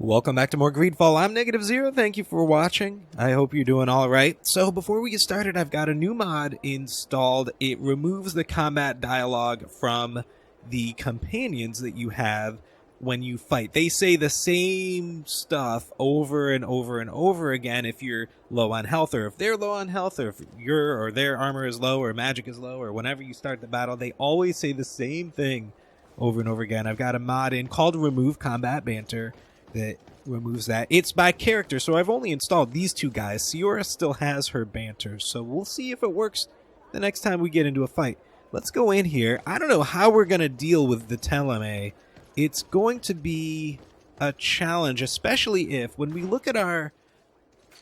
Welcome back to more GreedFall. I'm Negative Zero. Thank you for watching. I hope you're doing all right. So before we get started, I've got a new mod installed. It removes the combat dialogue from the companions that you have when you fight. They say the same stuff over and over and over again if you're low on health, or if they're low on health, or if your or their armor is low or magic is low, or whenever you start the battle, they always say the same thing over and over again. I've got a mod in called Remove Combat Banter that removes that. It's by character, so I've only installed these two guys. Siora still has her banter, so we'll see if it works the next time we get into a fight. Let's go in here. I don't know how we're going to deal with the Teleme. It's going to be a challenge, especially if when we look at our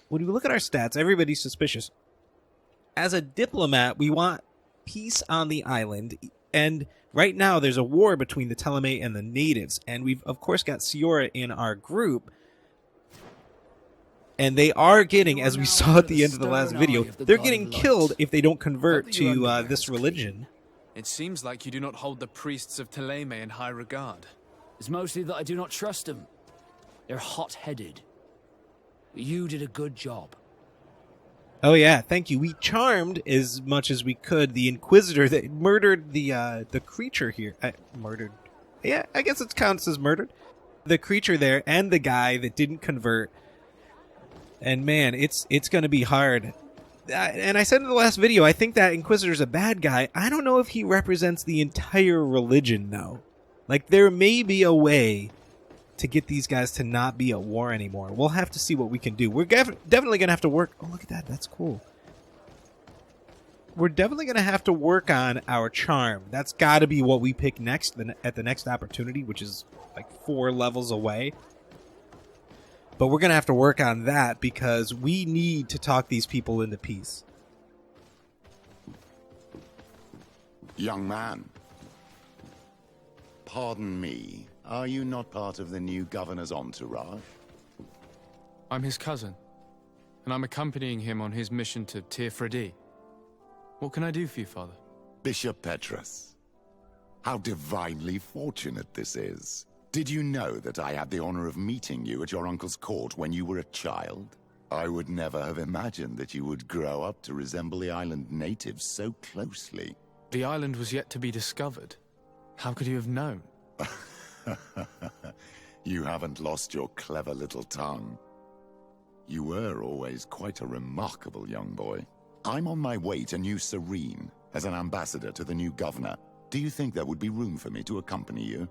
stats, everybody's suspicious. As a diplomat, we want peace on the island, and right now there's a war between the Teleme and the natives, and we've of course got Siora in our group, and they are getting, as we saw at the end of the last video, they're getting killed if they don't convert to this religion. It seems like you do not hold the priests of Teleme in high regard. It's mostly that I do not trust them. They're hot-headed. You did a good job. Oh yeah, thank you. We charmed as much as we could the Inquisitor that murdered the creature here. Murdered. Yeah, I guess it counts as murdered. The creature there and the guy that didn't convert. And man, it's going to be hard. And I said in the last video, I think that Inquisitor's a bad guy. I don't know if he represents the entire religion, though. Like, there may be a way to get these guys to not be at war anymore. We'll have to see what we can do. We're definitely going to have to work... Oh, look at that. That's cool. We're definitely going to have to work on our charm. That's got to be what we pick next at the next opportunity, which is like 4 levels away. But we're going to have to work on that because we need to talk these people into peace. Young man, pardon me, are you not part of the new governor's entourage? I'm his cousin, and I'm accompanying him on his mission to Tirfredi. What can I do for you, Father? Bishop Petrus, how divinely fortunate this is. Did you know that I had the honor of meeting you at your uncle's court when you were a child? I would never have imagined that you would grow up to resemble the island natives so closely. The island was yet to be discovered. How could you have known? You haven't lost your clever little tongue. You were always quite a remarkable young boy. I'm on my way to New Serene as an ambassador to the new governor. Do you think there would be room for me to accompany you?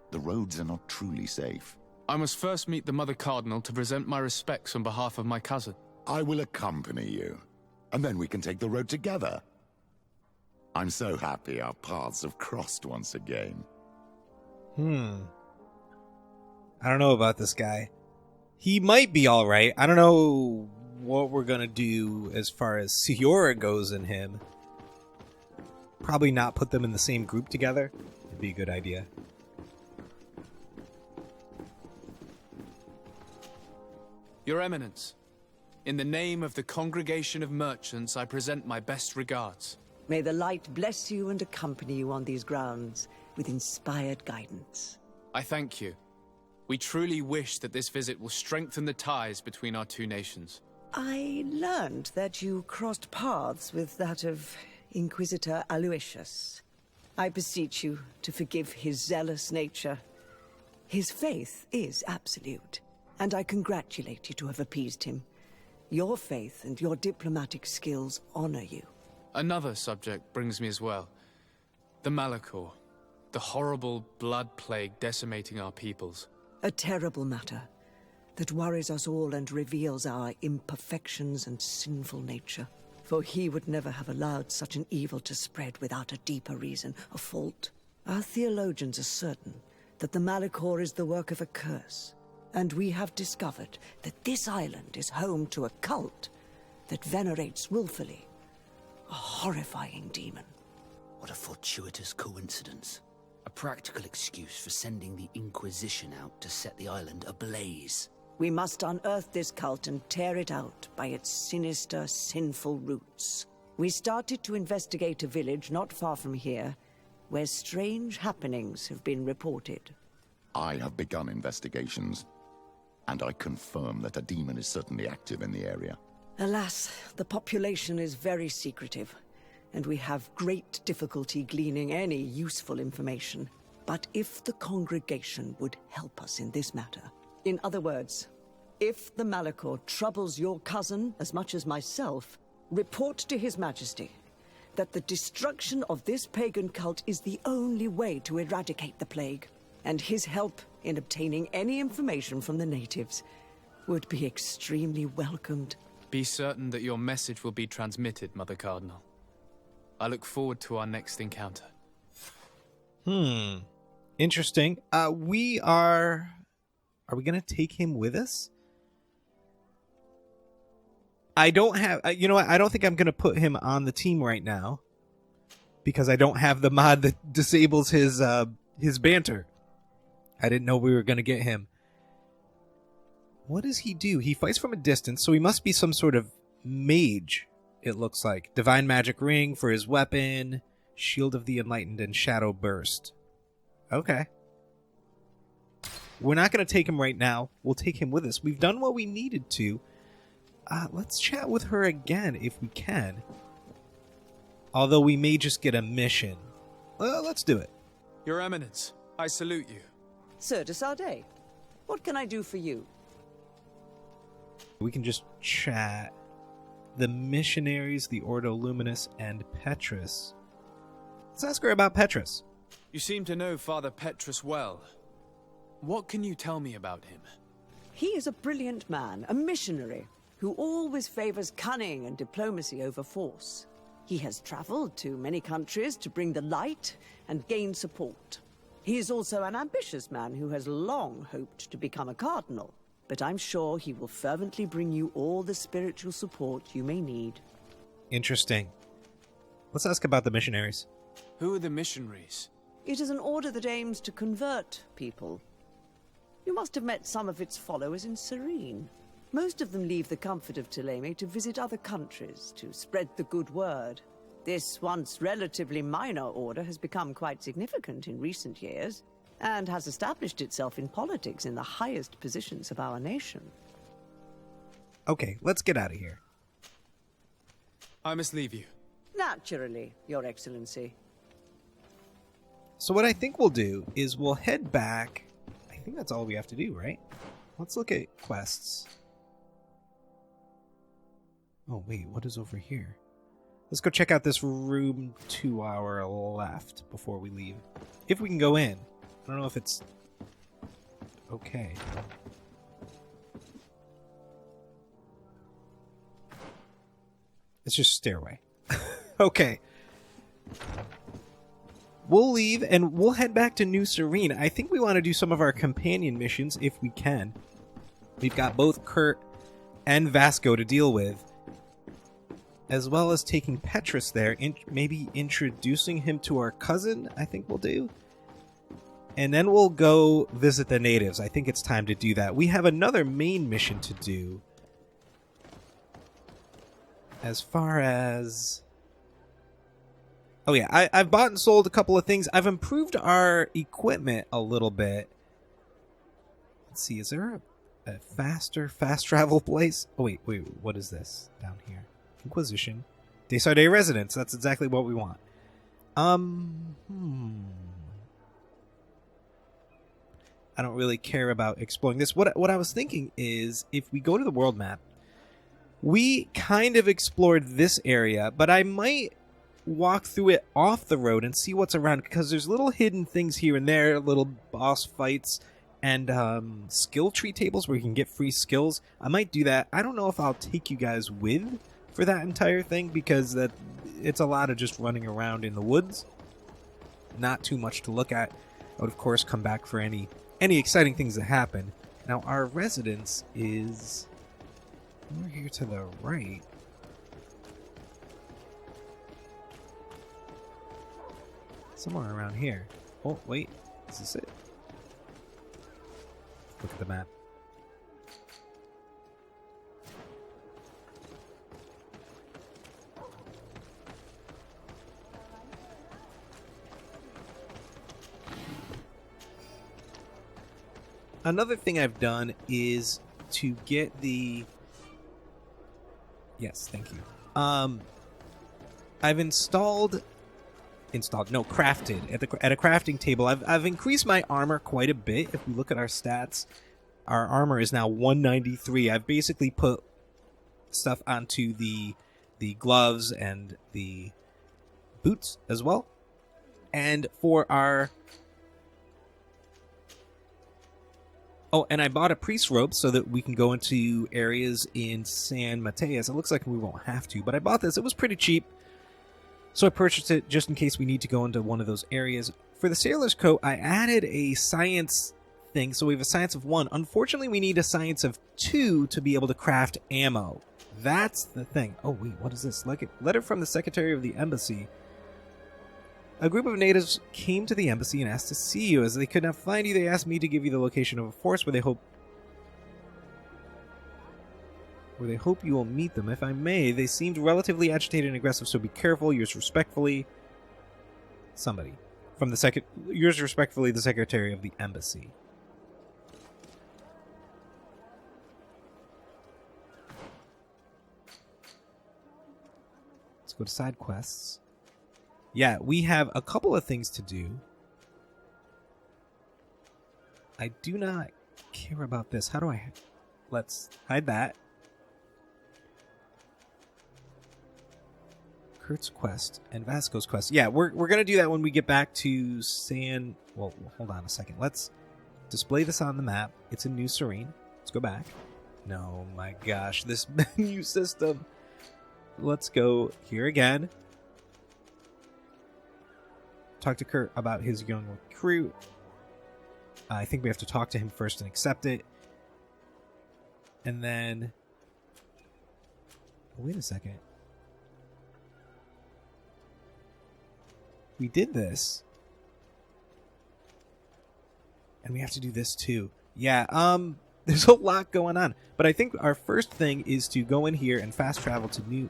The roads are not truly safe. I must first meet the Mother Cardinal to present my respects on behalf of my cousin. I will accompany you, and then we can take the road together. I'm so happy our paths have crossed once again. I don't know about this guy. He might be alright. I don't know what we're going to do as far as Siora goes in him. Probably not put them in the same group together. It'd be a good idea. Your Eminence, in the name of the Congregation of Merchants, I present my best regards. May the light bless you and accompany you on these grounds with inspired guidance. I thank you. We truly wish that this visit will strengthen the ties between our two nations. I learned that you crossed paths with that of Inquisitor Aloysius. I beseech you to forgive his zealous nature. His faith is absolute, and I congratulate you to have appeased him. Your faith and your diplomatic skills honor you. Another subject brings me as well. The Malachor. The horrible blood plague decimating our peoples. A terrible matter that worries us all and reveals our imperfections and sinful nature. For he would never have allowed such an evil to spread without a deeper reason, a fault. Our theologians are certain that the Malachor is the work of a curse, and we have discovered that this island is home to a cult that venerates willfully a horrifying demon. What a fortuitous coincidence. A practical excuse for sending the Inquisition out to set the island ablaze. We must unearth this cult and tear it out by its sinister, sinful roots. We started to investigate a village not far from here, where strange happenings have been reported. I have begun investigations. and I confirm that a demon is certainly active in the area. Alas, the population is very secretive, and we have great difficulty gleaning any useful information. But if the congregation would help us in this matter, in other words, if the Malachor troubles your cousin as much as myself, report to His Majesty that the destruction of this pagan cult is the only way to eradicate the plague, and his help in obtaining any information from the natives would be extremely welcomed. Be certain that your message will be transmitted, Mother Cardinal. I look forward to our next encounter. Interesting. Are we going to take him with us? I don't have, you know what? I don't think I'm going to put him on the team right now because I don't have the mod that disables his banter. I didn't know we were going to get him. What does he do? He fights from a distance, so he must be some sort of mage, it looks like. Divine Magic Ring for his weapon, Shield of the Enlightened, and Shadow Burst. Okay. We're not going to take him right now. We'll take him with us. We've done what we needed to. Let's chat with her again if we can. Although we may just get a mission. Well, let's do it. Your Eminence, I salute you. Sir de Sardet, what can I do for you? We can just chat. The missionaries, the Ordo Luminous, and Petrus. Let's ask her about Petrus. You seem to know Father Petrus well. What can you tell me about him? He is a brilliant man, a missionary, who always favors cunning and diplomacy over force. He has traveled to many countries to bring the light and gain support. He is also an ambitious man who has long hoped to become a cardinal, but I'm sure he will fervently bring you all the spiritual support you may need. Interesting. Let's ask about the missionaries. Who are the missionaries? It is an order that aims to convert people. You must have met some of its followers in Serene. Most of them leave the comfort of Thélème to visit other countries, to spread the good word. This once relatively minor order has become quite significant in recent years, and has established itself in politics in the highest positions of our nation. Okay, let's get out of here. I must leave you. Naturally, Your Excellency. So what I think we'll do is we'll head back. I think that's all we have to do, right? Let's look at quests. Oh, wait, what is over here? Let's go check out this room to our left before we leave. If we can go in. I don't know if it's okay. It's just a stairway. Okay. We'll leave and we'll head back to New Serene. I think we want to do some of our companion missions if we can. We've got both Kurt and Vasco to deal with, as well as taking Petrus there, maybe introducing him to our cousin, I think we'll do. And then we'll go visit the natives. I think it's time to do that. We have another main mission to do. As far as... Oh yeah, I've bought and sold a couple of things. I've improved our equipment a little bit. Let's see, is there a fast travel place? Oh wait, what is this down here? Inquisition. Desardet Residence. That's exactly what we want. I don't really care about exploring this. What I was thinking is, if we go to the world map, we kind of explored this area, but I might walk through it off the road and see what's around, because there's little hidden things here and there, little boss fights, and skill tree tables where you can get free skills. I might do that. I don't know if I'll take you guys with for that entire thing, because it's a lot of just running around in the woods. Not too much to look at. I would, of course, come back for any exciting things that happen. Now, our residence is over here to the right. Somewhere around here. Oh, wait. Is this it? Look at the map. another thing I've done is to get the... Yes, thank you. I've crafted at a crafting table. I've increased my armor quite a bit. If we look at our stats, our armor is now 193. I've basically put stuff onto the gloves and the boots as well. And for our... Oh, and I bought a priest robe so that we can go into areas in San Mateus. It looks like we won't have to, but I bought this. It was pretty cheap, so I purchased it just in case we need to go into one of those areas. For the sailor's coat, I added a science thing, so we have a science of 1. Unfortunately, we need a science of 2 to be able to craft ammo. That's the thing. Oh, wait, what is this? Letter from the Secretary of the Embassy. A group of natives came to the embassy and asked to see you. As they could not find you, they asked me to give you the location of a force where they hope you will meet them. If I may, they seemed relatively agitated and aggressive, so be careful. Yours respectfully, somebody. Yours respectfully, the Secretary of the Embassy. Let's go to side quests. Yeah, we have a couple of things to do. I do not care about this. How do I... Let's hide that. Kurt's quest and Vasco's quest. Yeah, we're going to do that when we get back to San... Well, hold on a second. Let's display this on the map. It's in New Serene. Let's go back. No, my gosh, this menu system. Let's go here again. Talk to Kurt about his young recruit. I think we have to talk to him first and accept it. And then... Oh, wait a second. We did this. And we have to do this too. Yeah, there's a lot going on. But I think our first thing is to go in here and fast travel to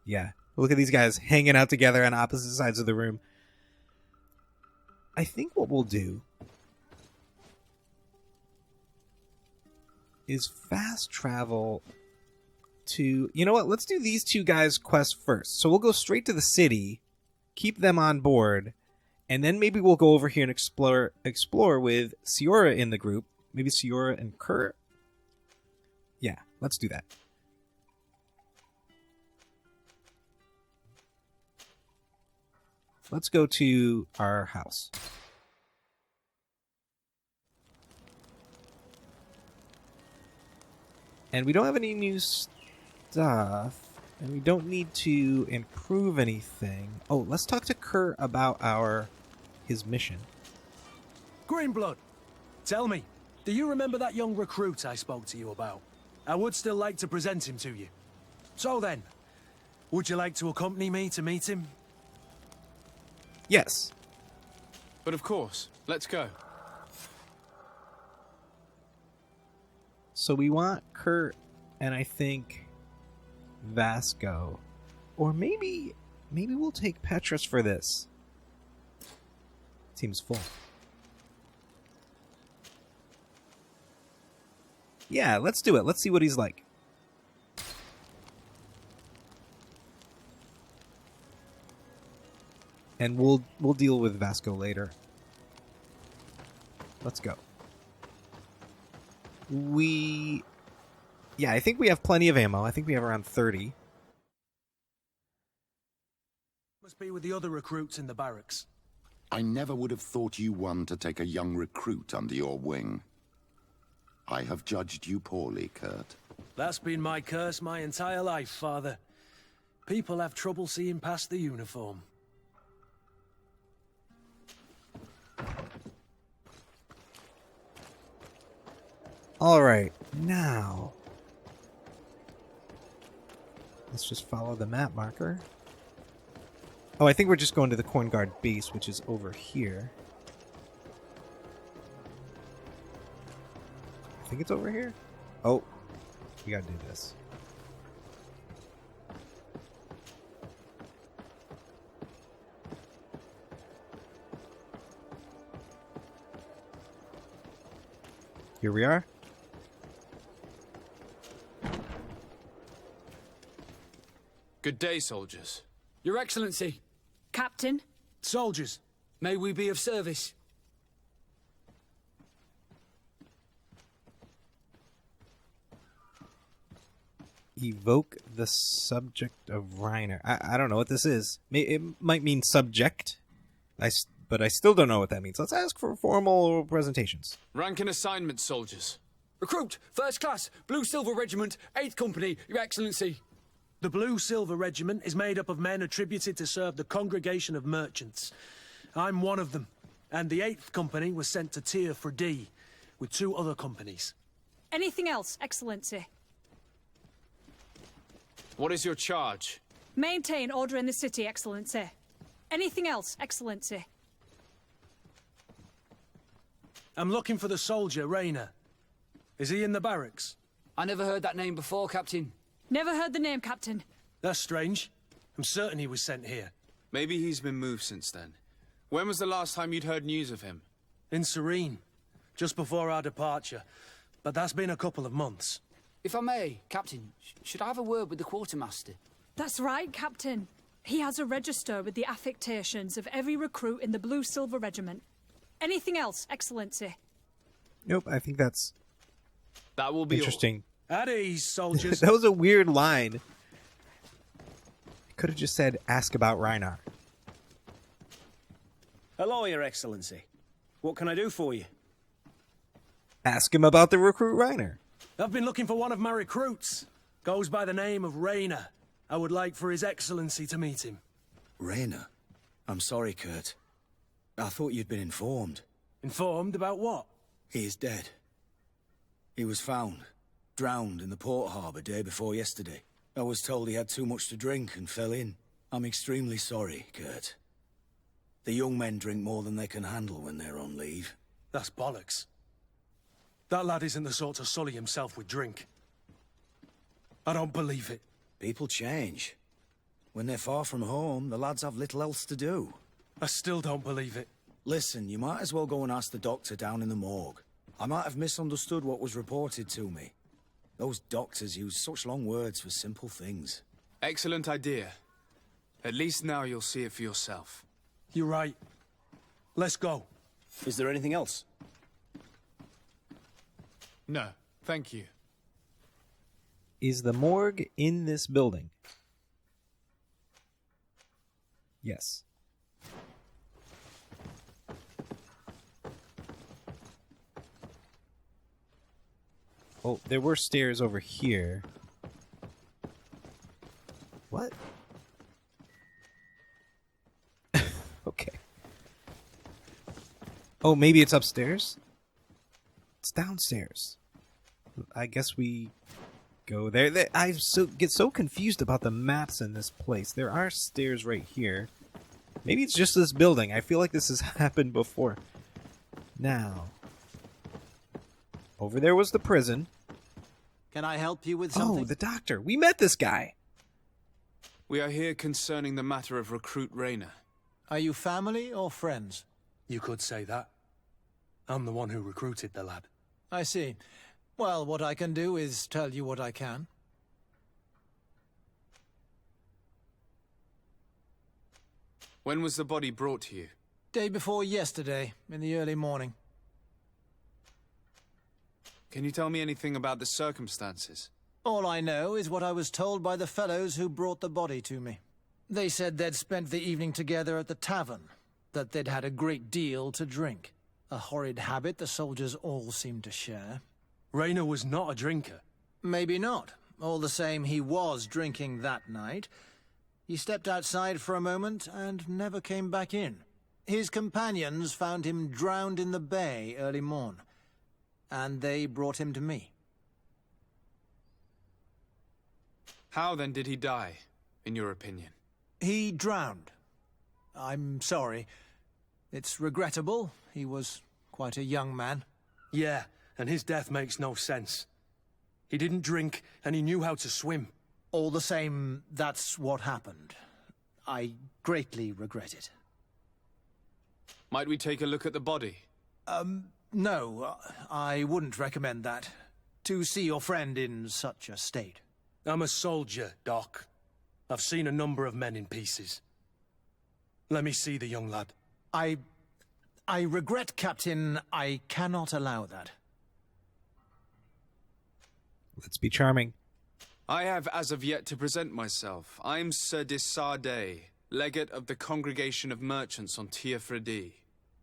Yeah. Look at these guys hanging out together on opposite sides of the room. I think what we'll do is fast travel to... You know what? Let's do these two guys' quests first. So we'll go straight to the city, keep them on board, and then maybe we'll go over here and explore with Siora in the group. Maybe Siora and Kurt. Yeah, let's do that. Let's go to our house. And we don't have any new stuff. And we don't need to improve anything. Oh, let's talk to Kurt about his mission. Greenblood, tell me, do you remember that young recruit I spoke to you about? I would still like to present him to you. So then, would you like to accompany me to meet him? Yes. But of course, let's go. So we want Kurt and I think Vasco. Or maybe we'll take Petrus for this. Seems full. Yeah, let's do it. Let's see what he's like. And we'll deal with Vasco later. Let's go. Yeah, I think we have plenty of ammo. I think we have around 30. Must be with the other recruits in the barracks. I never would have thought you one to take a young recruit under your wing. I have judged you poorly, Kurt. That's been my curse my entire life, Father. People have trouble seeing past the uniform. Alright, now... let's just follow the map marker. Oh, I think we're just going to the Corn Guard base, which is over here. I think it's over here? Oh, we gotta do this. Here we are. Good day, soldiers. Your Excellency. Captain? Soldiers. May we be of service? Evoke the subject of Reiner. I don't know what this is. It might mean subject, but I still don't know what that means. Let's ask for formal presentations. Rank and assignment, soldiers. Recruit, first class, Blue Silver Regiment, 8th Company, Your Excellency. The Blue Silver Regiment is made up of men attributed to serve the Congregation of Merchants. I'm one of them, and the 8th Company was sent to Tier for D with 2 other companies. Anything else, Excellency? What is your charge? Maintain order in the city, Excellency. Anything else, Excellency? I'm looking for the soldier, Rayner. Is he in the barracks? I never heard that name before, Captain. Never heard the name, Captain. That's strange. I'm certain he was sent here. Maybe he's been moved since then. When was the last time you'd heard news of him? In Serene, just before our departure. But that's been a couple of months. If I may, Captain, should I have a word with the quartermaster? That's right, Captain. He has a register with the affectations of every recruit in the Blue Silver Regiment. Anything else, Excellency? Nope, I think that's That will be interesting. At ease, soldiers. That was a weird line. Could have just said, ask about Reiner. Hello, Your Excellency. What can I do for you? Ask him about the recruit Reiner. I've been looking for one of my recruits. Goes by the name of Rayner. I would like for His Excellency to meet him. Rayner? I'm sorry, Kurt. I thought you'd been informed. Informed about what? He is dead. He was found, drowned in the port harbour day before yesterday. I was told he had too much to drink and fell in. I'm extremely sorry, Kurt. The young men drink more than they can handle when they're on leave. That's bollocks. That lad isn't the sort to sully himself with drink. I don't believe it. People change. When they're far from home, the lads have little else to do. I still don't believe it. Listen, you might as well go and ask the doctor down in the morgue. I might have misunderstood what was reported to me. Those doctors use such long words for simple things. Excellent idea. At least now you'll see it for yourself. You're right. Let's go. Is there anything else? No, thank you. Is the morgue in this building? Yes. Oh, there were stairs over here. What? Okay. Oh, maybe it's upstairs? It's downstairs. I guess we go there. I get so confused about the maps in this place. There are stairs right here. Maybe it's just this building. I feel like this has happened before. Now, over there was the prison. Can I help you with something? Oh, the doctor. We met this guy. We are here concerning the matter of recruit Rayner. Are you family or friends? You could say that. I'm the one who recruited the lad. I see. Well, what I can do is tell you what I can. When was the body brought to you? Day before yesterday, in the early morning. Can you tell me anything about the circumstances? All I know is what I was told by the fellows who brought the body to me. They said they'd spent the evening together at the tavern, that they'd had a great deal to drink. A horrid habit the soldiers all seemed to share. Rayner was not a drinker. Maybe not. All the same, he was drinking that night. He stepped outside for a moment and never came back in. His companions found him drowned in the bay early morn, and they brought him to me. How then did he die, in your opinion? He drowned. I'm sorry. It's regrettable. He was quite a young man. Yeah, and his death makes no sense. He didn't drink, and he knew how to swim. All the same, that's what happened. I greatly regret it. Might we take a look at the body? No, I wouldn't recommend that. To see your friend in such a state. I'm a soldier, Doc. I've seen a number of men in pieces. Let me see the young lad. I regret, Captain. I cannot allow that. Let's be charming. I have as of yet to present myself. I'm Sir Desardet, legate of the Congregation of Merchants on Tiefredi.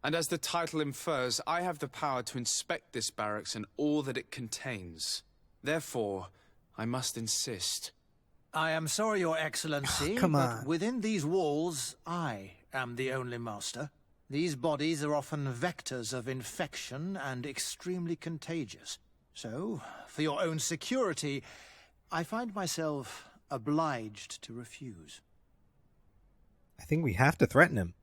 And as the title infers, I have the power to inspect this barracks and all that it contains. Therefore, I must insist. I am sorry, Your Excellency, Come but on. within these walls, I am the only master. These bodies are often vectors of infection and extremely contagious. So, for your own security, I find myself obliged to refuse. I think we have to threaten him.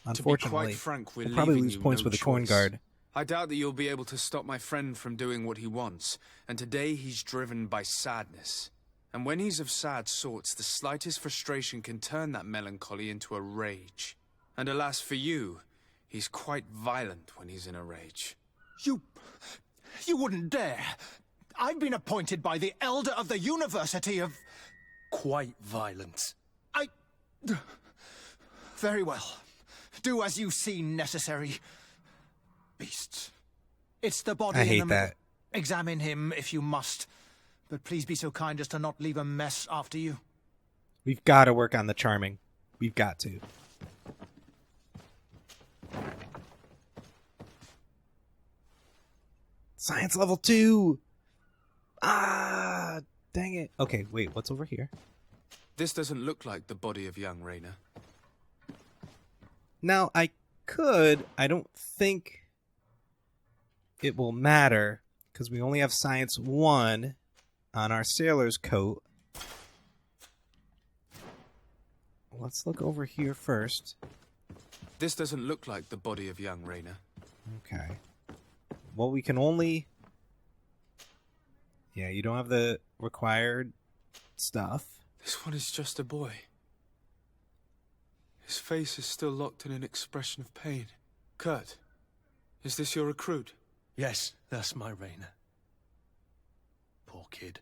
Unfortunately, to be quite frank, we'll probably leaving lose you points no with the corn choice. guard. I doubt that you'll be able to stop my friend from doing what he wants, and today he's driven by sadness. And when he's of sad sorts, the slightest frustration can turn that melancholy into a rage. And alas for you, he's quite violent when he's in a rage. You wouldn't dare. I've been appointed by the Elder of the University of... Quite violent. Very well. Do as you see necessary. Beasts. It's the body I in the hate middle. that. Examine him if you must. But please be so kind as to not leave a mess after you. We've got to work on the charming. We've got to. Science level 2! Ah, dang it. Okay, wait, what's over here? This doesn't look like the body of young Raina. Now, I don't think it will matter, because we only have Science 1 on our sailor's coat. Let's look over here first. This doesn't look like the body of young Raina. Okay. Well, we can only... Yeah, you don't have the required stuff. This one is just a boy. His face is still locked in an expression of pain. Kurt, is this your recruit? Yes, that's my Raina. Poor kid.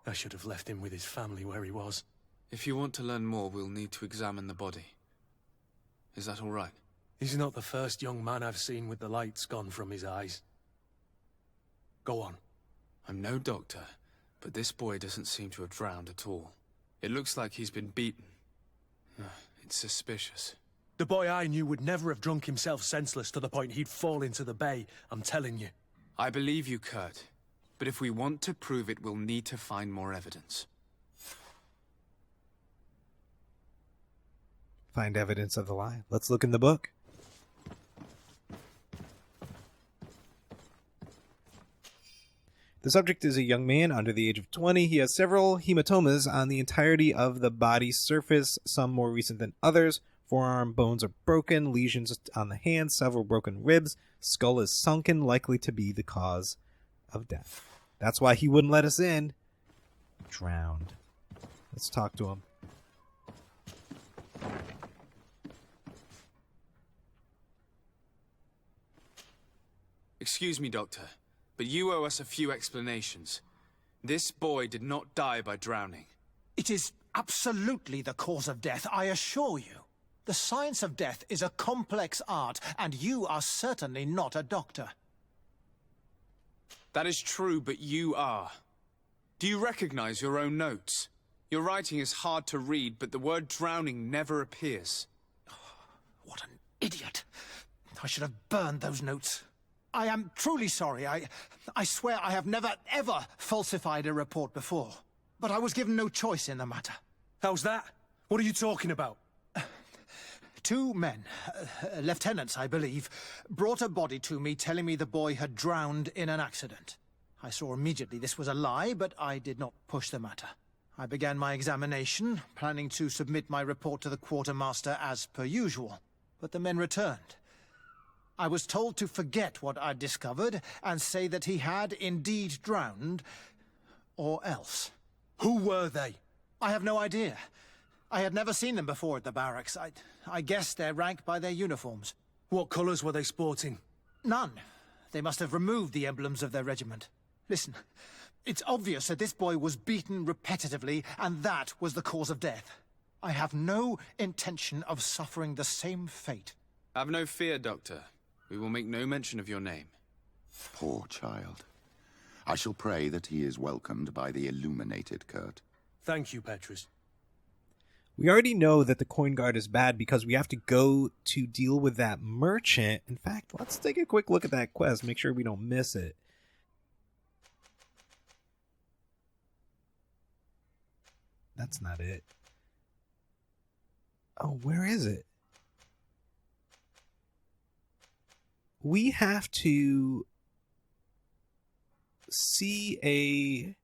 I should have left him with his family where he was. If you want to learn more, we'll need to examine the body. Is that all right? He's not the first young man I've seen with the lights gone from his eyes. Go on. I'm no doctor, but this boy doesn't seem to have drowned at all. It looks like he's been beaten. It's suspicious. The boy I knew would never have drunk himself senseless to the point he'd fall into the bay, I'm telling you. I believe you, Kurt. But if we want to prove it, we'll need to find more evidence. Find evidence of the lie. Let's look in the book. The subject is a young man under the age of 20. He has several hematomas on the entirety of the body's surface, some more recent than others. Forearm bones are broken, lesions on the hands, several broken ribs. Skull is sunken, likely to be the cause of death. That's why he wouldn't let us in. Drowned. Let's talk to him. Excuse me, Doctor, but you owe us a few explanations. This boy did not die by drowning. It is absolutely the cause of death, I assure you. The science of death is a complex art, and you are certainly not a doctor. That is true, but you are. Do you recognize your own notes? Your writing is hard to read, but the word drowning never appears. What an idiot. I should have burned those notes. I am truly sorry. I swear I have never, ever falsified a report before. But I was given no choice in the matter. How's that? What are you talking about? 2 men, lieutenants, I believe, brought a body to me telling me the boy had drowned in an accident. I saw immediately this was a lie, but I did not push the matter. I began my examination, planning to submit my report to the quartermaster as per usual. But the men returned. I was told to forget what I'd discovered and say that he had indeed drowned, or else. Who were they? I have no idea. I had never seen them before at the barracks. I guessed their rank by their uniforms. What colours were they sporting? None. They must have removed the emblems of their regiment. Listen, it's obvious that this boy was beaten repetitively, and that was the cause of death. I have no intention of suffering the same fate. Have no fear, Doctor. We will make no mention of your name. Poor child. I shall pray that he is welcomed by the illuminated, Kurt. Thank you, Petrus. We already know that the coin guard is bad because we have to go to deal with that merchant. In fact, let's take a quick look at that quest, make sure we don't miss it. That's not it. Oh, where is it? We have to see a...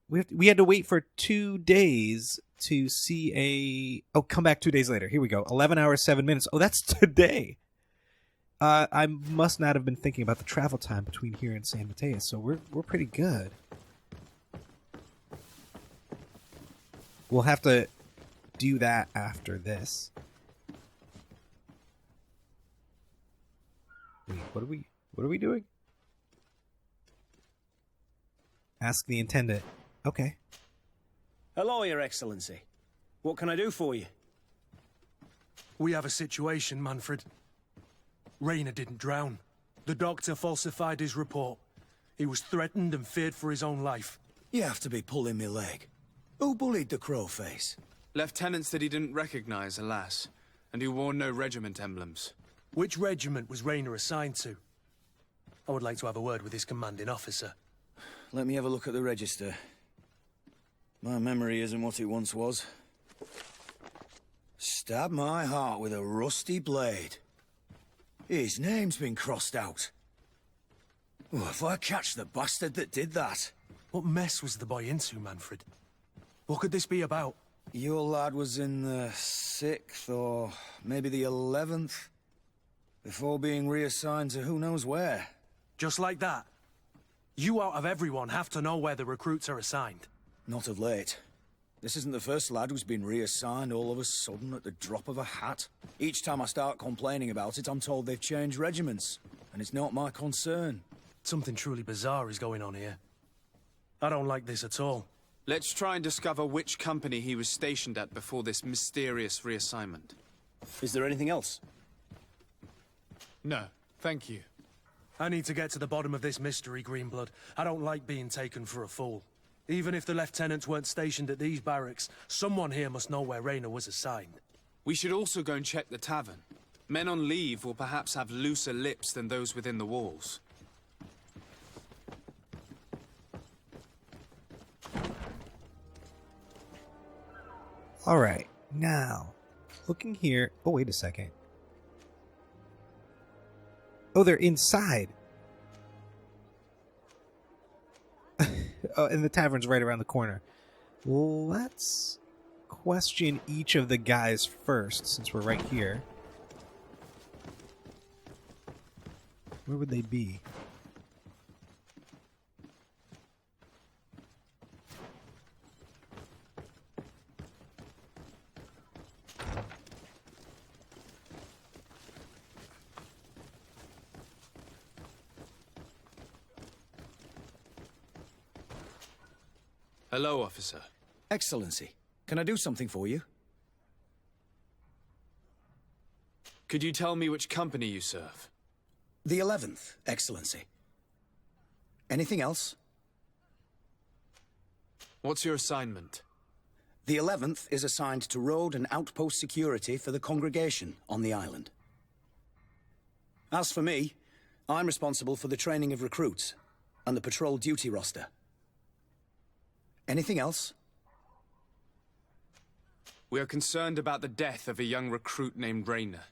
We had to wait for 2 days to see a... Oh, come back 2 days later. Here we go. 11 hours, 7 minutes. Oh, that's today. I must not have been thinking about the travel time between here and San Mateo, so we're pretty good. We'll have to do that after this. Wait, what are we doing? Ask the intendant. Okay. Hello, Your Excellency. What can I do for you? We have a situation, Manfred. Rayner didn't drown. The doctor falsified his report. He was threatened and feared for his own life. You have to be pulling me leg. Who bullied the crowface? Lieutenants that he didn't recognize, alas, and who wore no regiment emblems. Which regiment was Rayner assigned to? I would like to have a word with his commanding officer. Let me have a look at the register. My memory isn't what it once was. Stab my heart with a rusty blade. His name's been crossed out. Oh, if I catch the bastard that did that. What mess was the boy into, Manfred? What could this be about? Your lad was in the 6th or maybe the 11th, before being reassigned to who knows where. Just like that? You out of everyone have to know where the recruits are assigned. Not of late. This isn't the first lad who's been reassigned all of a sudden at the drop of a hat. Each time I start complaining about it, I'm told they've changed regiments, and it's not my concern. Something truly bizarre is going on here. I don't like this at all. Let's try and discover which company he was stationed at before this mysterious reassignment. Is there anything else? No, thank you. I need to get to the bottom of this mystery, Greenblood. I don't like being taken for a fool. Even if the lieutenants weren't stationed at these barracks, someone here must know where Rayner was assigned. We should also go and check the tavern. Men on leave will perhaps have looser lips than those within the walls. All right, now, looking here... Oh, wait a second. Oh, they're inside. Oh, and the tavern's right around the corner. Let's question each of the guys first, since we're right here. Where would they be? Hello, officer. Excellency, can I do something for you? Could you tell me which company you serve? The 11th, Excellency. Anything else? What's your assignment? The 11th is assigned to road and outpost security for the congregation on the island. As for me, I'm responsible for the training of recruits and the patrol duty roster. Anything else? We are concerned about the death of a young recruit named Rayner.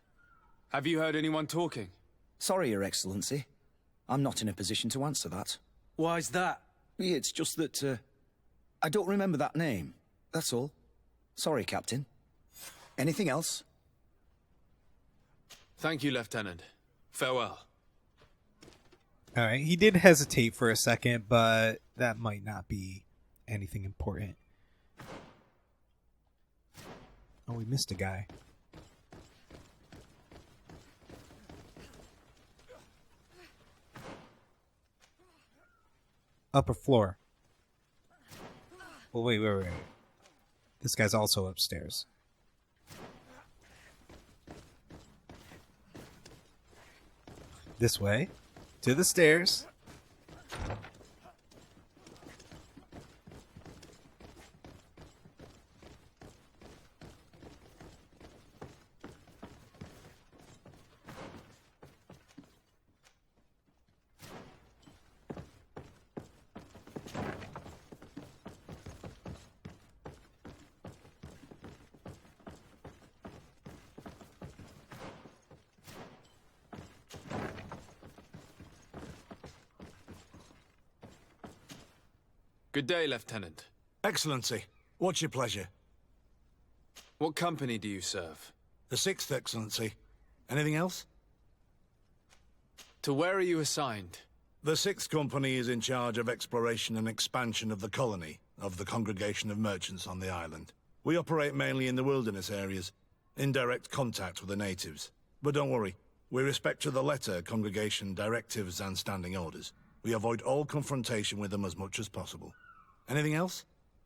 Have you heard anyone talking? Sorry, Your Excellency. I'm not in a position to answer that. Why's that? It's just that, I don't remember that name. That's all. Sorry, Captain. Anything else? Thank you, Lieutenant. Farewell. All right, he did hesitate for a second, but that might not be anything important. Oh, we missed a guy. upper floor. Well, wait. This guy's also upstairs. This way. To the stairs. Good day, Lieutenant. Excellency, what's your pleasure? What company do you serve? The 6th, Excellency. Anything else? To where are you assigned? The 6th Company is in charge of exploration and expansion of the colony of the Congregation of Merchants on the island. We operate mainly in the wilderness areas, in direct contact with the natives. But don't worry, we respect to the letter Congregation directives and standing orders. We avoid all confrontation with them as much as possible. Anything else?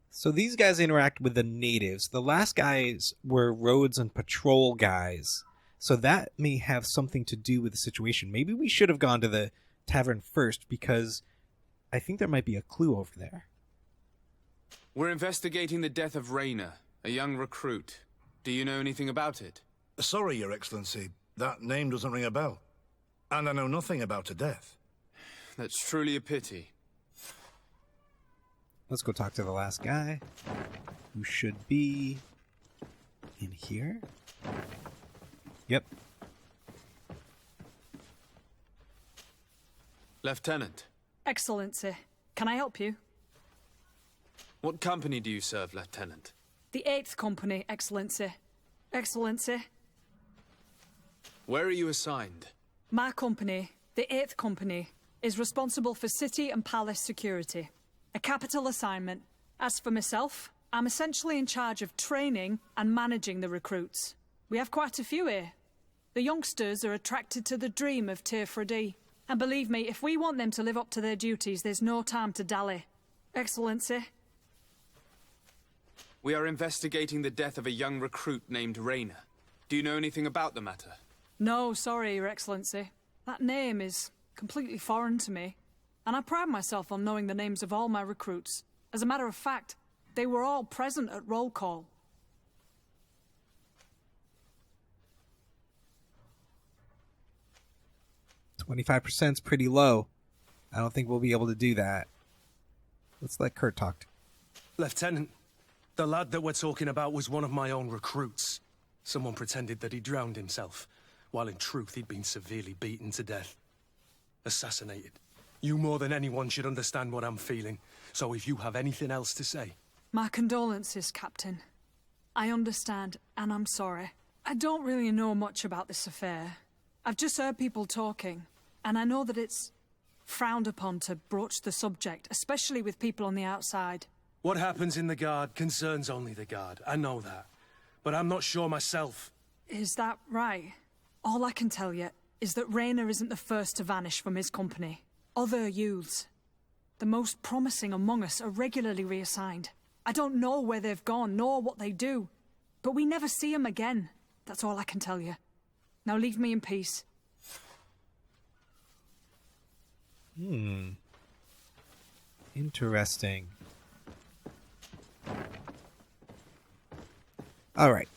So these guys interact with the natives. The last guys were roads and patrol guys. So that may have something to do with the situation. Maybe we should have gone to the tavern first, because I think there might be a clue over there. We're investigating the death of Rainer, a young recruit. Do you know anything about it? Sorry, Your Excellency. That name doesn't ring a bell. And I know nothing about her death. That's truly a pity. Let's go talk to the last guy, who should be in here. Yep. Lieutenant. Excellency, can I help you? What company do you serve, Lieutenant? The 8th Company, Excellency. Excellency. Where are you assigned? My company, the 8th Company, is responsible for city and palace security. A capital assignment. As for myself, I'm essentially in charge of training and managing the recruits. We have quite a few here. The youngsters are attracted to the dream of Teofredi. And believe me, if we want them to live up to their duties, there's no time to dally. Excellency. We are investigating the death of a young recruit named Rainer. Do you know anything about the matter? No, sorry, Your Excellency. That name is completely foreign to me. And I pride myself on knowing the names of all my recruits. As a matter of fact, they were all present at roll call. $25% is pretty low. I don't think we'll be able to do that. Let's let Kurt talk. Lieutenant, the lad that we're talking about was one of my own recruits. Someone pretended that he drowned himself, while in truth he'd been severely beaten to death. Assassinated. You more than anyone should understand what I'm feeling, so if you have anything else to say... My condolences, Captain. I understand, and I'm sorry. I don't really know much about this affair. I've just heard people talking, and I know that it's frowned upon to broach the subject, especially with people on the outside. What happens in the Guard concerns only the Guard, I know that. But I'm not sure myself. Is that right? All I can tell you is that Rainer isn't the first to vanish from his company. Other youths, the most promising among us, are regularly reassigned. I don't know where they've gone, nor what they do. But we never see them again. That's all I can tell you. Now leave me in peace. Interesting. All right.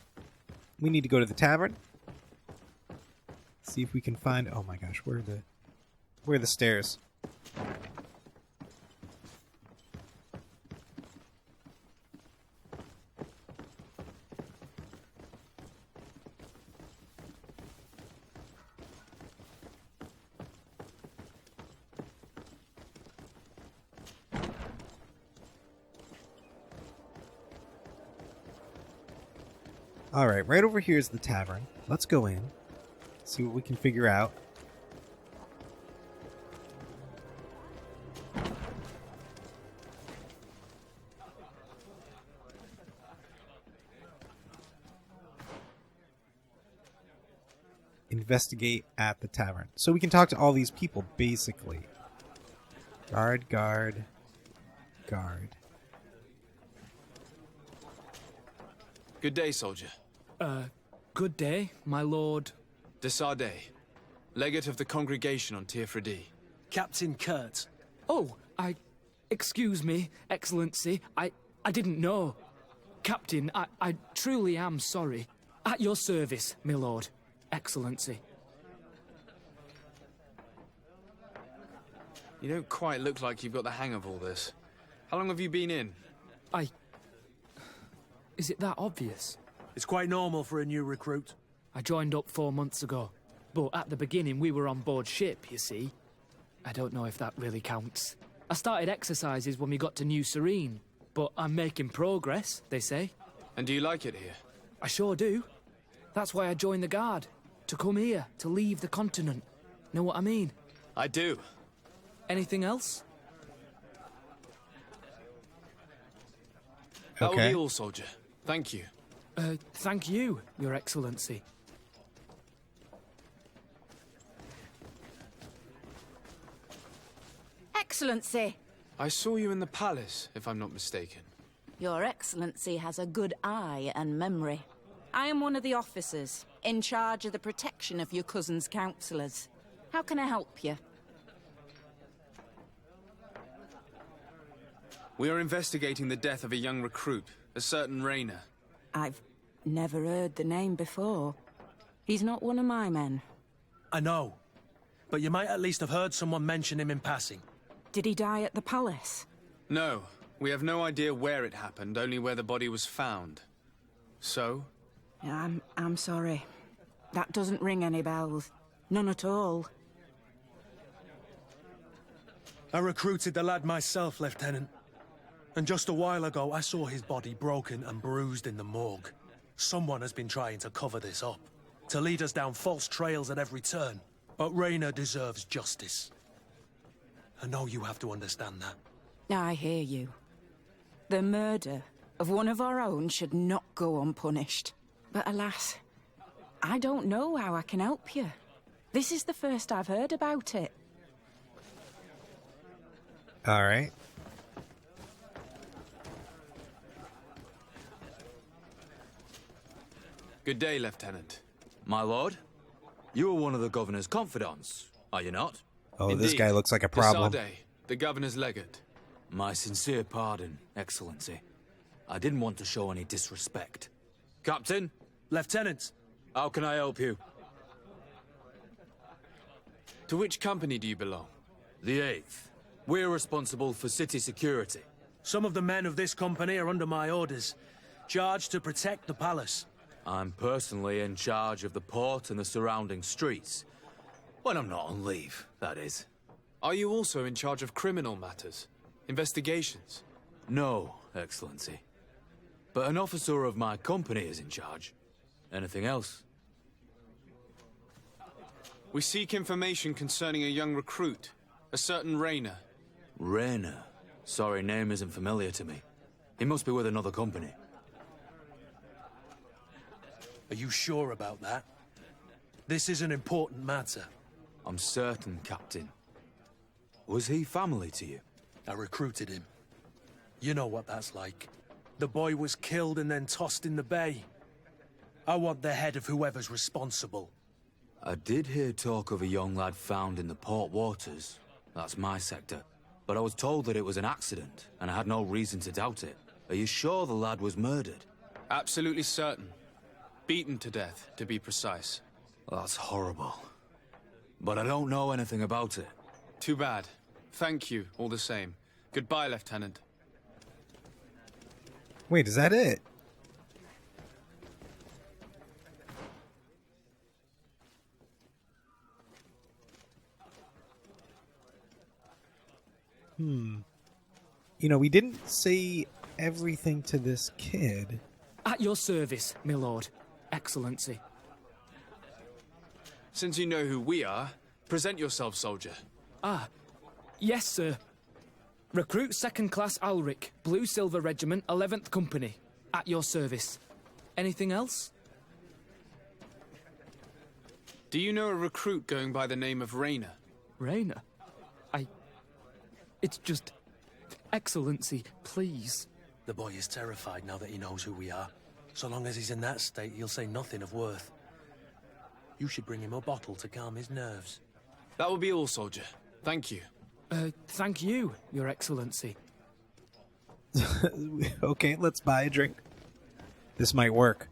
We need to go to the tavern. See if we can find... Oh my gosh, where are the stairs? Alright, right over here is the tavern. Let's go in. See what we can figure out. Investigate at the tavern. So we can talk to all these people, basically. Guard. guard. Good day, soldier. Good day, my lord. De Sardet, legate of the congregation on Teofredi. Captain Kurt. Oh, excuse me, Excellency. I didn't know. Captain, I truly am sorry. At your service, my lord. Excellency. You don't quite look like you've got the hang of all this. How long have you been in? Is it that obvious? It's quite normal for a new recruit. I joined up 4 months ago. But at the beginning, we were on board ship, you see. I don't know if that really counts. I started exercises when we got to New Serene. But I'm making progress, they say. And do you like it here? I sure do. That's why I joined the Guard. To come here, to leave the continent. Know what I mean? I do. Anything else? That will be all, soldier. Thank you. Thank you, Your Excellency. Excellency! I saw you in the palace, if I'm not mistaken. Your Excellency has a good eye and memory. I am one of the officers, in charge of the protection of your cousin's councillors. How can I help you? We are investigating the death of a young recruit, a certain Rainer. I've never heard the name before. He's not one of my men. I know. But you might at least have heard someone mention him in passing. Did he die at the palace? No. We have no idea where it happened, only where the body was found. So? I'm sorry. That doesn't ring any bells. None at all. I recruited the lad myself, Lieutenant. And just a while ago, I saw his body broken and bruised in the morgue. Someone has been trying to cover this up, to lead us down false trails at every turn. But Rainer deserves justice. I know you have to understand that. I hear you. The murder of one of our own should not go unpunished. But alas, I don't know how I can help you. This is the first I've heard about it. All right. Good day, Lieutenant. My lord, you are one of the governor's confidants, are you not? Oh, Indeed. This guy looks like a problem. De Sardet, the governor's legate. My sincere pardon, Excellency. I didn't want to show any disrespect. Captain? Lieutenant! How can I help you? To which company do you belong? The 8th. We're responsible for city security. Some of the men of this company are under my orders, charged to protect the palace. I'm personally in charge of the port and the surrounding streets. When I'm not on leave, that is. Are you also in charge of criminal matters? Investigations? No, Excellency. But an officer of my company is in charge. Anything else? We seek information concerning a young recruit, a certain Rainer. Rainer? Sorry, name isn't familiar to me. He must be with another company. Are you sure about that? This is an important matter. I'm certain, Captain. Was he family to you? I recruited him. You know what that's like. The boy was killed and then tossed in the bay. I want the head of whoever's responsible. I did hear talk of a young lad found in the port waters. That's my sector. But I was told that it was an accident, and I had no reason to doubt it. Are you sure the lad was murdered? Absolutely certain. Beaten to death, to be precise. That's horrible. But I don't know anything about it. Too bad. Thank you, all the same. Goodbye, Lieutenant. Wait, is that it? You know, we didn't say everything to this kid. At your service, my lord. Excellency. Since you know who we are, present yourself, soldier. Yes, sir. Recruit 2nd Class Alric, Blue Silver Regiment, 11th Company. At your service. Anything else? Do you know a recruit going by the name of Rainer? Rainer? It's just... Excellency, please. The boy is terrified now that he knows who we are. So long as he's in that state, he'll say nothing of worth. You should bring him a bottle to calm his nerves. That will be all, soldier. Thank you. Thank you, Your Excellency. Okay, let's buy a drink. This might work.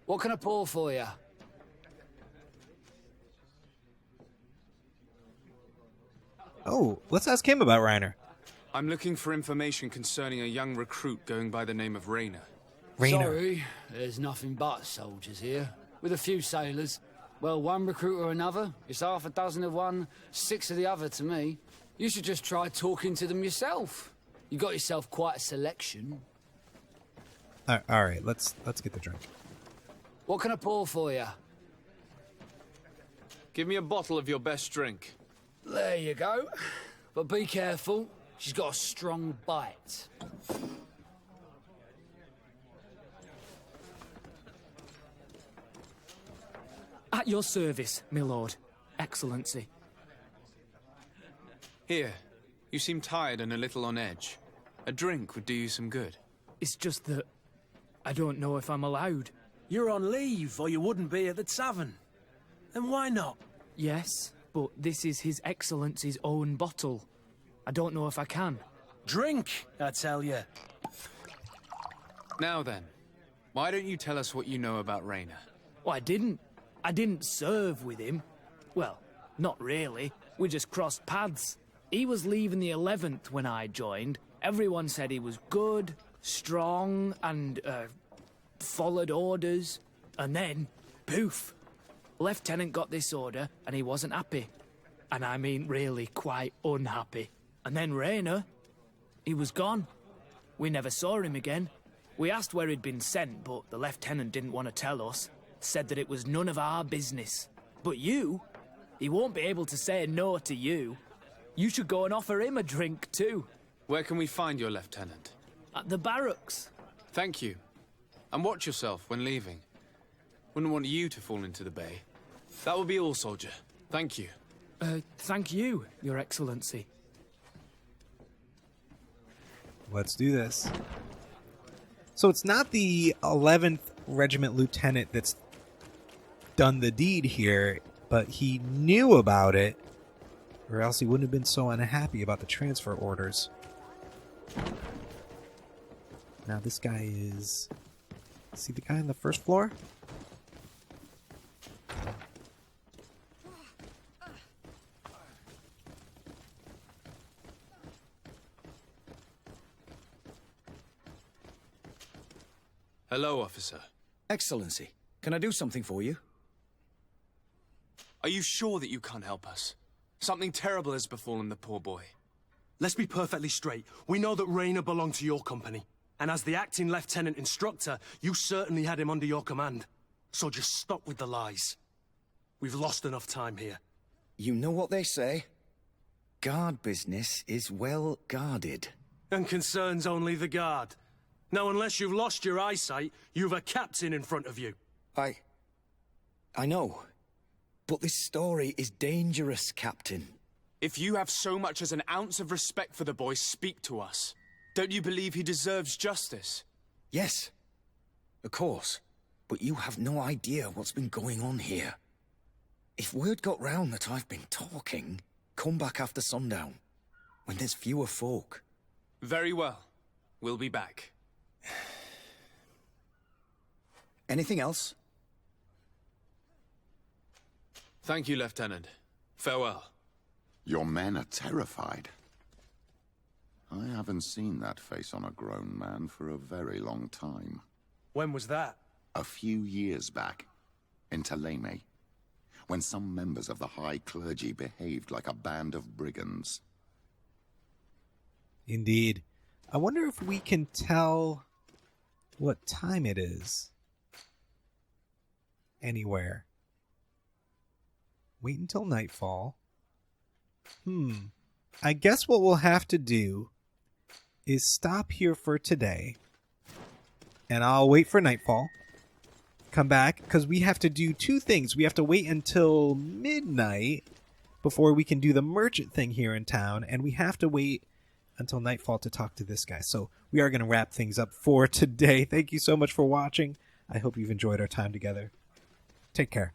What can I pour for you? Oh, let's ask him about Reiner. I'm looking for information concerning a young recruit going by the name of Rainer. Rainer. Sorry, there's nothing but soldiers here, with a few sailors. Well, one recruit or another. It's half a dozen of one, 6 of the other to me. You should just try talking to them yourself. You got yourself quite a selection. All right, let's get the drink. What can I pour for you? Give me a bottle of your best drink. There you go. But be careful. She's got a strong bite. At your service, my lord. Excellency. Here. You seem tired and a little on edge. A drink would do you some good. It's just that I don't know if I'm allowed. You're on leave, or you wouldn't be at the tavern. And why not? Yes, but this is His Excellency's own bottle. I don't know if I can. Drink, I tell you. Now then, why don't you tell us what you know about Rainer? Well, I didn't serve with him. Well, not really. We just crossed paths. He was leaving the 11th when I joined. Everyone said he was good, strong, and, followed orders. And then, poof. Lieutenant got this order, and he wasn't happy. And I mean really quite unhappy. And then Rainer, he was gone. We never saw him again. We asked where he'd been sent, but the lieutenant didn't want to tell us. Said that it was none of our business. But you, he won't be able to say no to you. You should go and offer him a drink too. Where can we find your lieutenant? At the barracks. Thank you. And watch yourself when leaving. Wouldn't want you to fall into the bay. That will be all, soldier. Thank you. Thank you, Your Excellency. Let's do this. So it's not the 11th Regiment Lieutenant that's done the deed here, but he knew about it, or else he wouldn't have been so unhappy about the transfer orders. Now this guy is... See the guy on the first floor? Hello, officer. Excellency, can I do something for you? Are you sure that you can't help us? Something terrible has befallen the poor boy. Let's be perfectly straight. We know that Rainer belonged to your company. And as the acting lieutenant instructor, you certainly had him under your command. So just stop with the lies. We've lost enough time here. You know what they say? Guard business is well guarded. And concerns only the guard. Now, unless you've lost your eyesight, you've a captain in front of you. I know. But this story is dangerous, Captain. If you have so much as an ounce of respect for the boy, speak to us. Don't you believe he deserves justice? Yes, of course. But you have no idea what's been going on here. If word got round that I've been talking, come back after sundown, when there's fewer folk. Very well. We'll be back. Anything else? Thank you, Lieutenant. Farewell. Your men are terrified. I haven't seen that face on a grown man for a very long time. When was that? A few years back, in Taleme, when some members of the high clergy behaved like a band of brigands. Indeed. I wonder if we can tell what time it is. Anywhere. Wait until nightfall. I guess what we'll have to do is stop here for today. And I'll wait for nightfall. Come back, because we have to do two things. We have to wait until midnight before we can do the merchant thing here in town. And we have to wait until nightfall to talk to this guy. So we are going to wrap things up for today. Thank you so much for watching. I hope you've enjoyed our time together. Take care.